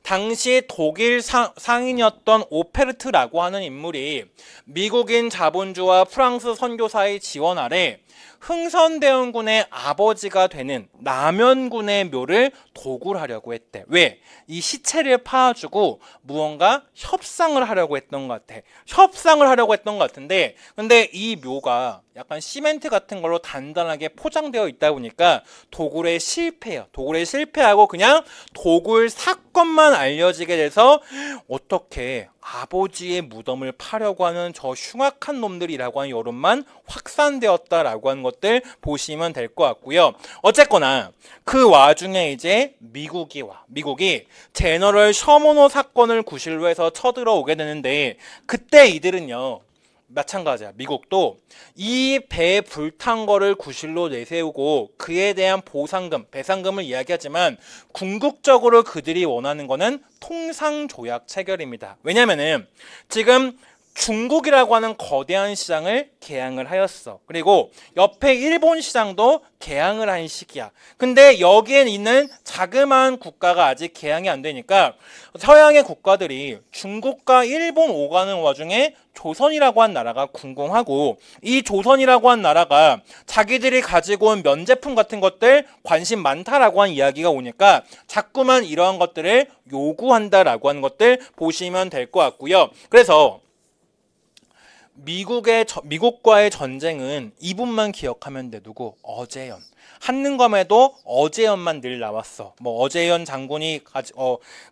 당시 독일 상인이었던 오페르트라고 하는 인물이 미국인 자본주와 프랑스 선교사의 지원 아래 흥선대원군의 아버지가 되는 남연군의 묘를 도굴하려고 했대. 왜? 이 시체를 파주고 무언가 협상을 하려고 했던 것 같아. 협상을 하려고 했던 것 같은데 근데 이 묘가 약간 시멘트 같은 걸로 단단하게 포장되어 있다 보니까 도굴에 실패해요. 도굴에 실패하고 그냥 도굴 사건만 알려지게 돼서 어떻게 아버지의 무덤을 파려고 하는 저 흉악한 놈들이라고 하는 여론만 확산되었다라고 하는 것들 보시면 될 것 같고요. 어쨌거나 그 와중에 이제 미국이 제너럴 셔먼호 사건을 구실로 해서 쳐들어오게 되는데 그때 이들은요. 마찬가지야. 미국도 이 배에 불탄 거를 구실로 내세우고 그에 대한 보상금, 배상금을 이야기하지만 궁극적으로 그들이 원하는 거는 통상조약 체결입니다. 왜냐면은 지금 중국이라고 하는 거대한 시장을 개항을 하였어. 그리고 옆에 일본 시장도 개항을 한 시기야. 근데 여기에 있는 자그마한 국가가 아직 개항이 안 되니까 서양의 국가들이 중국과 일본 오가는 와중에 조선이라고 한 나라가 궁금하고 이 조선이라고 한 나라가 자기들이 가지고 온 면제품 같은 것들 관심 많다라고 한 이야기가 오니까 자꾸만 이러한 것들을 요구한다라고 하는 것들 보시면 될 것 같고요. 그래서 미국과의 전쟁은 이분만 기억하면 돼. 누구? 어제연. 한능검에도 어제연만 늘 나왔어. 뭐 어제연 장군이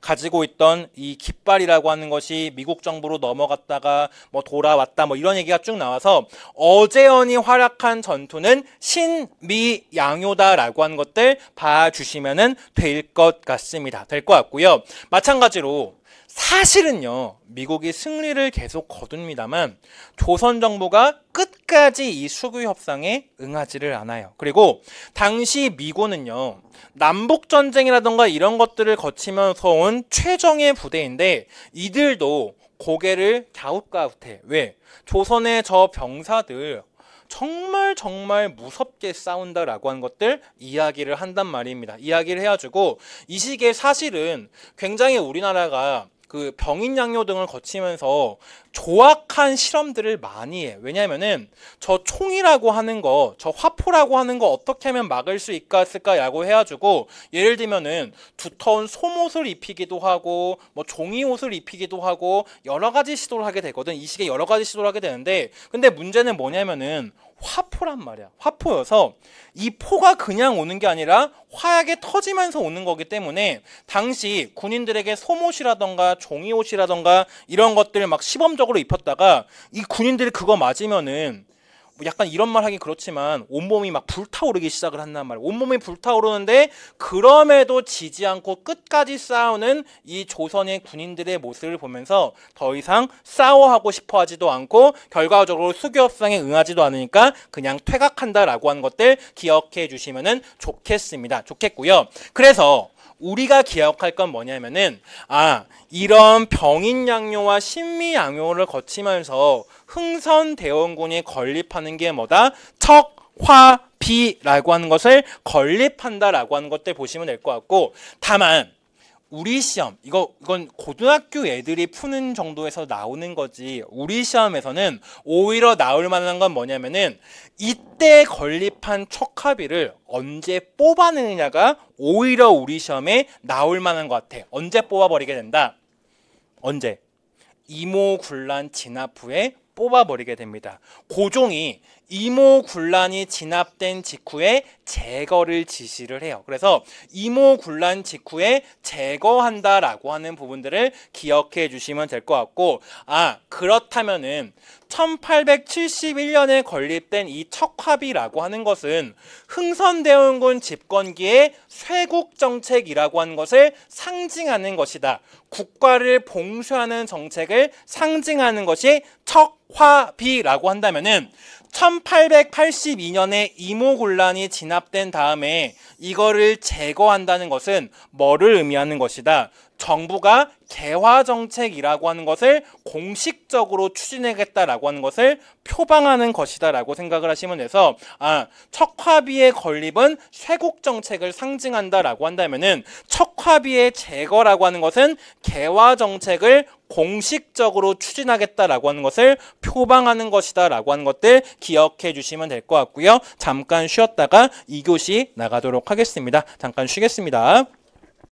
가지고 있던 이 깃발이라고 하는 것이 미국 정부로 넘어갔다가 뭐 돌아왔다 뭐 이런 얘기가 쭉 나와서 어제연이 활약한 전투는 신미양요다라고 하는 것들 봐주시면은 될 것 같습니다. 될 것 같고요. 마찬가지로 사실은요, 미국이 승리를 계속 거둡니다만 조선 정부가 끝까지 이 수교 협상에 응하지를 않아요. 그리고 당시 미군은요, 남북 전쟁이라던가 이런 것들을 거치면서 온 최정예 부대인데 이들도 고개를 갸웃갸웃해. 왜? 조선의 저 병사들 정말 무섭게 싸운다라고 하는 것들 이야기를 한단 말입니다. 이야기를 해가지고 이 시기에 사실은 굉장히 우리나라가 그 병인양요 등을 거치면서 조악한 실험들을 많이 해. 왜냐면은 저 총이라고 하는 거, 저 화포라고 하는 거 어떻게 하면 막을 수 있을까라고 해가지고 예를 들면은 두터운 솜옷을 입히기도 하고 뭐 종이옷을 입히기도 하고 여러 가지 시도를 하게 되거든. 이 시기에 여러 가지 시도를 하게 되는데 근데 문제는 뭐냐면은 화포란 말이야. 화포여서 이 포가 그냥 오는 게 아니라 화약에 터지면서 오는 거기 때문에 당시 군인들에게 솜옷이라던가 종이옷이라던가 이런 것들을 막 시범적으로 입혔다가 이 군인들이 그거 맞으면은 약간 이런 말 하기 그렇지만 온몸이 막 불타오르기 시작을 한단 말이에요. 온몸이 불타오르는데 그럼에도 지지 않고 끝까지 싸우는 이 조선의 군인들의 모습을 보면서 더 이상 싸워하고 싶어 하지도 않고 결과적으로 수교협상에 응하지도 않으니까 그냥 퇴각한다라고 하는 것들 기억해 주시면 좋겠습니다. 좋겠고요. 그래서 우리가 기억할 건 뭐냐면은 이런 병인양요와 신미양요를 거치면서 흥선대원군이 건립하는 게 뭐다? 척화비라고 하는 것을 건립한다라고 하는 것들 보시면 될 것 같고, 다만 우리 시험, 이건 고등학교 애들이 푸는 정도에서 나오는 거지, 우리 시험에서는 오히려 나올 만한 건 뭐냐면은 이때 건립한 척화비를 언제 뽑아내느냐가 오히려 우리 시험에 나올 만한 것 같아. 언제 뽑아버리게 된다? 언제? 이모군란 진압 후에 뽑아버리게 됩니다. 고종이 이모군란이 진압된 직후에 제거를 지시를 해요. 그래서 이모군란 직후에 제거한다라고 하는 부분들을 기억해 주시면 될 것 같고, 그렇다면은 1871년에 건립된 이 척화비라고 하는 것은 흥선대원군 집권기의 쇄국정책이라고 하는 것을 상징하는 것이다. 국가를 봉쇄하는 정책을 상징하는 것이 척화비라고 한다면은 1882년에 이모군란이 진압된 다음에 이거를 제거한다는 것은 뭐를 의미하는 것이다? 정부가 개화정책이라고 하는 것을 공식적으로 추진하겠다라고 하는 것을 표방하는 것이다 라고 생각을 하시면 돼서, 척화비의 건립은 쇄국정책을 상징한다라고 한다면은 척화비의 제거라고 하는 것은 개화정책을 공식적으로 추진하겠다라고 하는 것을 표방하는 것이다 라고 하는 것들 기억해 주시면 될 것 같고요. 잠깐 쉬었다가 2교시 나가도록 하겠습니다. 잠깐 쉬겠습니다.